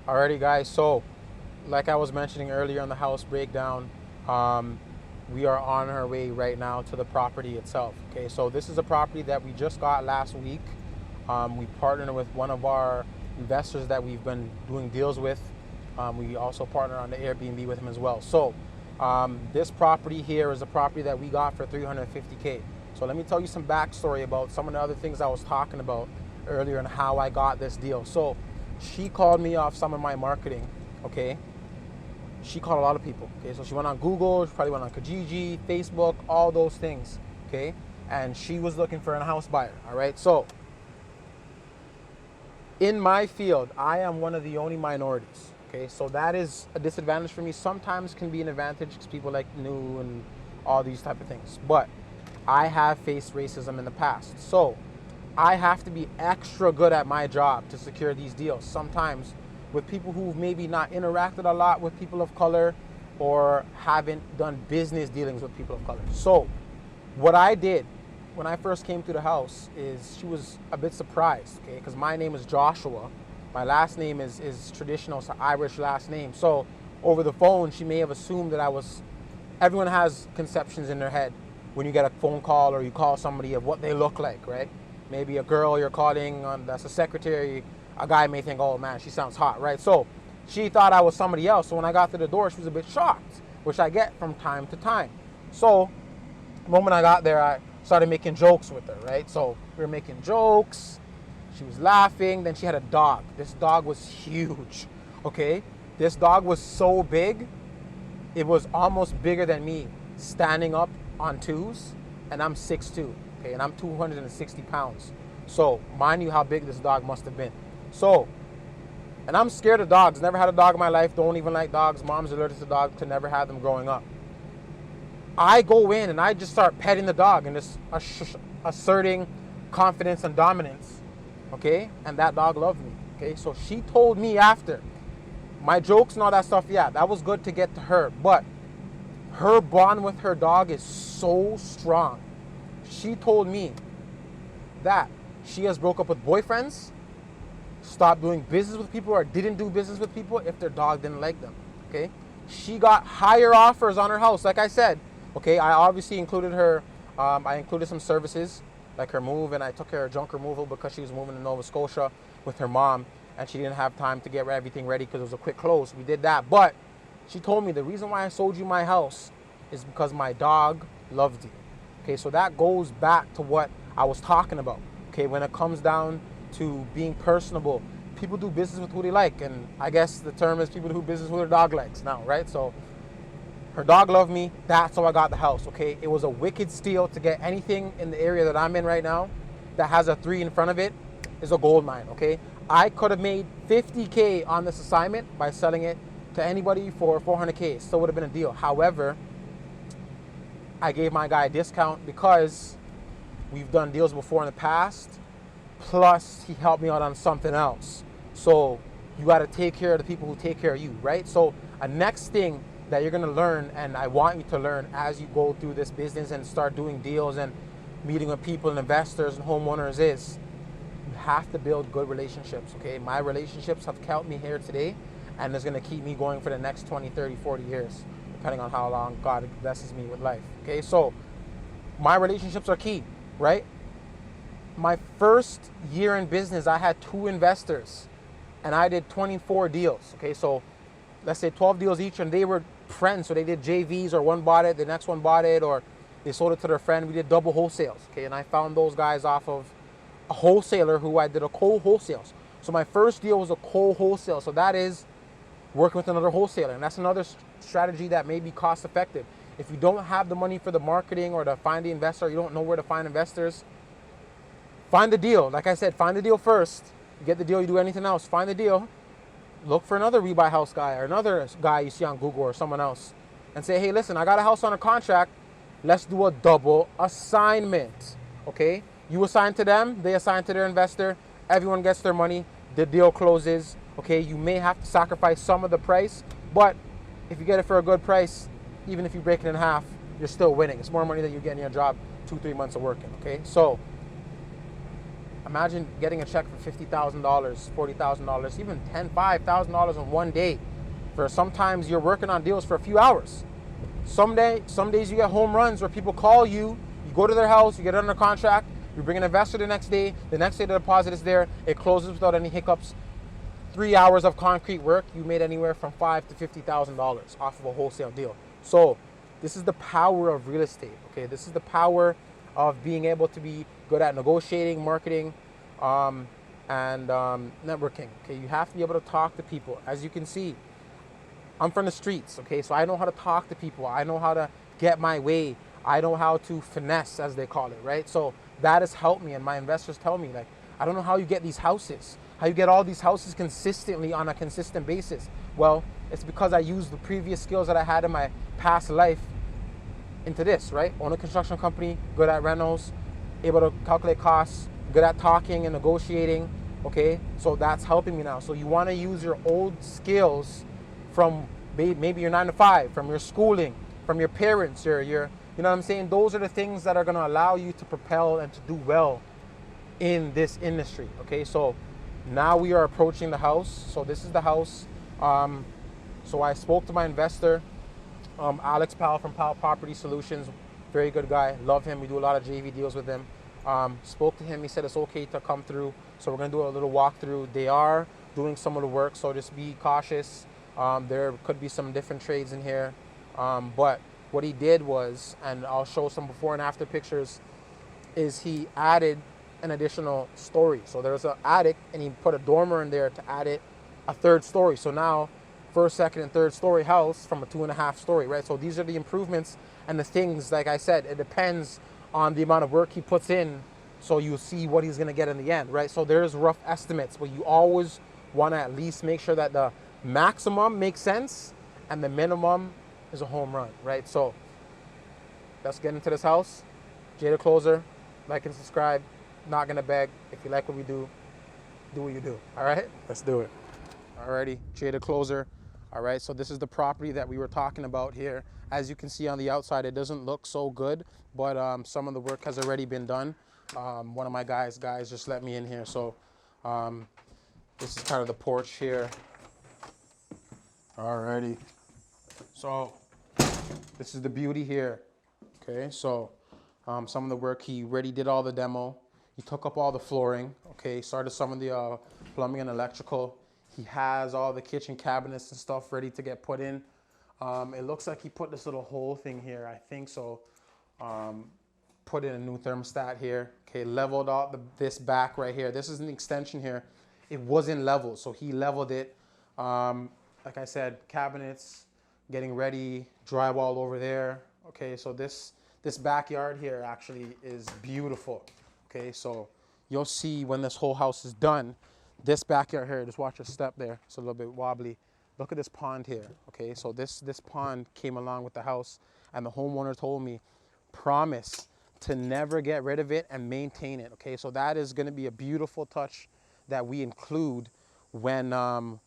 Alrighty, guys. So, like I was mentioning earlier on the house breakdown, we are on our way right now to the property itself. Okay, so this is a property that we just got last week. We partnered with one of our investors that we've been doing deals with. We also partner on the Airbnb with him as well. So, this property here is a property that we got for 350K. So let me tell you some backstory about some of the other things I was talking about earlier and how I got this deal. So she called me off some of my marketing, okay? She called a lot of people, okay? So she went on Google, she probably went on Kijiji, Facebook, all those things, okay? And she was looking for a house buyer, all right? So in my field, I am one of the only minorities, okay? So that is a disadvantage for me. Sometimes can be an advantage because people like new and all these type of things. But I have faced racism in the past. So I have to be extra good at my job to secure these deals. Sometimes with people who've maybe not interacted a lot with people of color or haven't done business dealings with people of color. So what I did when I first came to the house is she was a bit surprised, okay? Because my name is Joshua. My last name is traditional, it's an Irish last name. So over the phone, she may have assumed that everyone has conceptions in their head when you get a phone call or you call somebody of what they look like, right? Maybe a girl you're calling that's a secretary, a guy may think, oh man, she sounds hot, right? So she thought I was somebody else. So when I got to the door, she was a bit shocked, which I get from time to time. So the moment I got there, I started making jokes with her, right? So we were making jokes, she was laughing, then she had a dog. This dog was huge, okay? This dog was so big, it was almost bigger than me standing up on twos, and I'm 6'2", okay, and I'm 260 pounds. So mind you how big this dog must have been. So, and I'm scared of dogs. Never had a dog in my life. Don't even like dogs. Mom's allergic to dogs, to never have them growing up. I go in and I just start petting the dog and just asserting confidence and dominance, okay? And that dog loved me, okay? So she told me after, my jokes and all that stuff, yeah, that was good to get to her, but her bond with her dog is so strong. She told me that she has broke up with boyfriends, stopped doing business with people, or didn't do business with people if their dog didn't like them, okay? She got higher offers on her house, like I said, okay? I obviously included her, I included some services, like her move, and I took her junk removal because she was moving to Nova Scotia with her mom, and she didn't have time to get everything ready because it was a quick close. We did that, but she told me the reason why I sold you my house is because my dog loved you. Okay, so that goes back to what I was talking about. Okay, when it comes down to being personable, people do business with who they like, and I guess the term is people do business with their dog likes now, right? So her dog loved me. That's how I got the house. Okay, it was a wicked steal. To get anything in the area that I'm in right now that has a 3 in front of it is a gold mine. Okay, I could have made 50K on this assignment by selling it to anybody for 400K. Still would have been a deal. However, I gave my guy a discount because we've done deals before in the past, plus he helped me out on something else. So you got to take care of the people who take care of you, right? So a next thing that you're going to learn, and I want you to learn as you go through this business and start doing deals and meeting with people and investors and homeowners, is you have to build good relationships, okay? My relationships have kept me here today, and it's going to keep me going for the next 20, 30, 40 years, depending on how long God blesses me with life, okay? So my relationships are key, right? My first year in business, I had 2 investors, and I did 24 deals, okay? So let's say 12 deals each, and they were friends, so they did JVs, or one bought it, the next one bought it, or they sold it to their friend. We did double wholesales, okay? And I found those guys off of a wholesaler who I did a co-wholesales. So my first deal was a co-wholesale, so that is working with another wholesaler, and that's another strategy that may be cost effective. If you don't have the money for the marketing or to find the investor, you don't know where to find investors, find the deal. Like I said, find the deal first. You get the deal, you do anything else. Find the deal. Look for another rebuy house guy or another guy you see on Google or someone else and say, hey, listen, I got a house on a contract. Let's do a double assignment, okay? You assign to them, they assign to their investor. Everyone gets their money. The deal closes, okay? You may have to sacrifice some of the price, but if you get it for a good price, even if you break it in half, you're still winning. It's more money than you get in your job 2-3 months of working, okay? So Imagine getting a check for $50,000, $40,000, even $5,000 in one day. For sometimes you're working on deals for a few hours. Some days you get home runs where people call you, you go to their house, you get under contract, you bring an investor the next day the deposit is there, it closes without any hiccups. 3 hours of concrete work, you made anywhere from $5,000 to $50,000 off of a wholesale deal. So this is the power of real estate. Okay, this is the power of being able to be good at negotiating, marketing, and networking. Okay, you have to be able to talk to people. As you can see, I'm from the streets. Okay, so I know how to talk to people. I know how to get my way. I know how to finesse, as they call it, right? So that has helped me, and my investors tell me, like, I don't know how you get these houses, how you get all these houses consistently on a consistent basis. Well, it's because I used the previous skills that I had in my past life into this, right? Own a construction company, good at rentals, able to calculate costs, good at talking and negotiating, okay? So that's helping me now. So you wanna use your old skills from maybe your 9 to 5, from your schooling, from your parents, your you know what I'm saying? Those are the things that are gonna allow you to propel and to do well in this industry, okay? So now we are approaching the house. So this is the house. So I spoke to my investor, Alex Powell from Powell Property Solutions, very good guy, love him. We do a lot of JV deals with him. Spoke to him, he said it's okay to come through. So we're gonna do a little walkthrough. They are doing some of the work, so just be cautious. There could be some different trades in here. But what he did was, and I'll show some before and after pictures, is he added an additional story. So there's an attic and he put a dormer in there to add it a third story. So now first, second, and third story house from a 2.5 story, right? So these are the improvements and the things, like I said, it depends on the amount of work he puts in. So you'll see what he's gonna get in the end, right? So there's rough estimates, but you always wanna at least make sure that the maximum makes sense and the minimum is a home run, right? So let's get into this house. Jay the Closer, like and subscribe. Not gonna beg. If you like what we do what you do. All right, let's do it. Alrighty, Jay the Closer. All right, so this is the property that we were talking about here. As you can see on the outside, it doesn't look so good, but some of the work has already been done. One of my guys just let me in here, so this is kind of the porch here. Alrighty, so this is the beauty here. Okay, so some of the work, he already did all the demo. He took up all the flooring. Okay, started some of the plumbing and electrical. He has all the kitchen cabinets and stuff ready to get put in. It looks like he put this little hole thing here, I think so. Put in a new thermostat here. Okay, leveled out this back right here. This is an extension here. It wasn't leveled, so he leveled it. Like I said, cabinets, getting ready, drywall over there. Okay, so this backyard here actually is beautiful. Okay, so you'll see when this whole house is done, this backyard here, just watch your step there, it's a little bit wobbly. Look at this pond here. Okay, so this pond came along with the house, and the homeowner told me, promise to never get rid of it and maintain it. Okay, so that is going to be a beautiful touch that we include when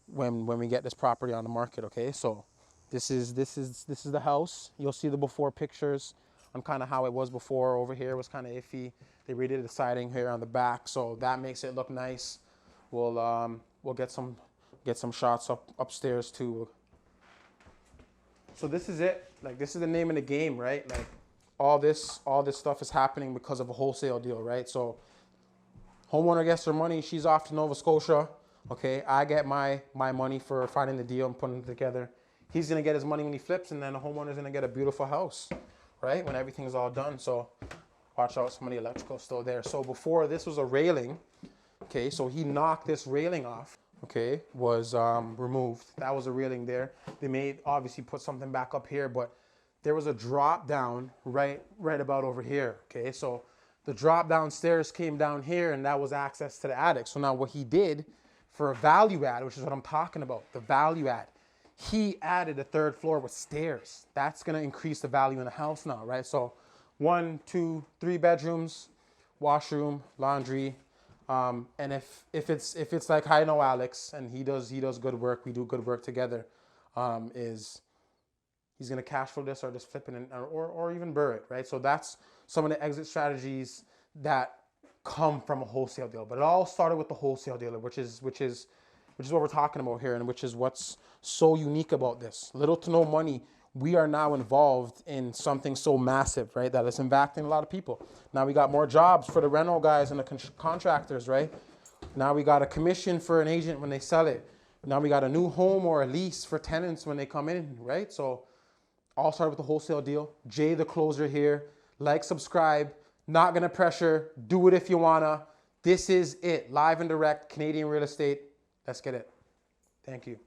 we get this property on the market. Okay, so this is the house. You'll see the before pictures on kind of how it was before. Over here was kind of iffy. They redid the siding here on the back, so that makes it look nice. We'll get some shots upstairs too. So this is it. Like, this is the name of the game, right? Like all this stuff is happening because of a wholesale deal, right? So homeowner gets her money, she's off to Nova Scotia. Okay, I get my money for finding the deal and putting it together. He's gonna get his money when he flips, and then the homeowner's gonna get a beautiful house, right? When everything's all done. So watch out, some of the electrical still there. So before, this was a railing. Okay, so he knocked this railing off. Okay, was removed. That was a railing there. They obviously put something back up here, but there was a drop down right about over here. Okay, so the drop down stairs came down here, and that was access to the attic. So now what he did for a value add, which is what I'm talking about, the value add, he added a third floor with stairs. That's gonna increase the value in the house now, right? So 1, 2, 3 bedrooms, washroom, laundry. And if it's like, I know Alex, and he does good work, we do good work together, he's gonna cash flow this or just flip it or even burr it, right? So that's some of the exit strategies that come from a wholesale deal. But it all started with the wholesale dealer, which is what we're talking about here, and which is what's so unique about this. Little to no money, we are now involved in something so massive, right? That is impacting a lot of people. Now we got more jobs for the rental guys and the contractors, right? Now we got a commission for an agent when they sell it. Now we got a new home or a lease for tenants when they come in, right? So all started with the wholesale deal. Jay the closer here. Like, subscribe. Not gonna pressure. Do it if you wanna. This is it. Live and direct Canadian real estate. Let's get it. Thank you.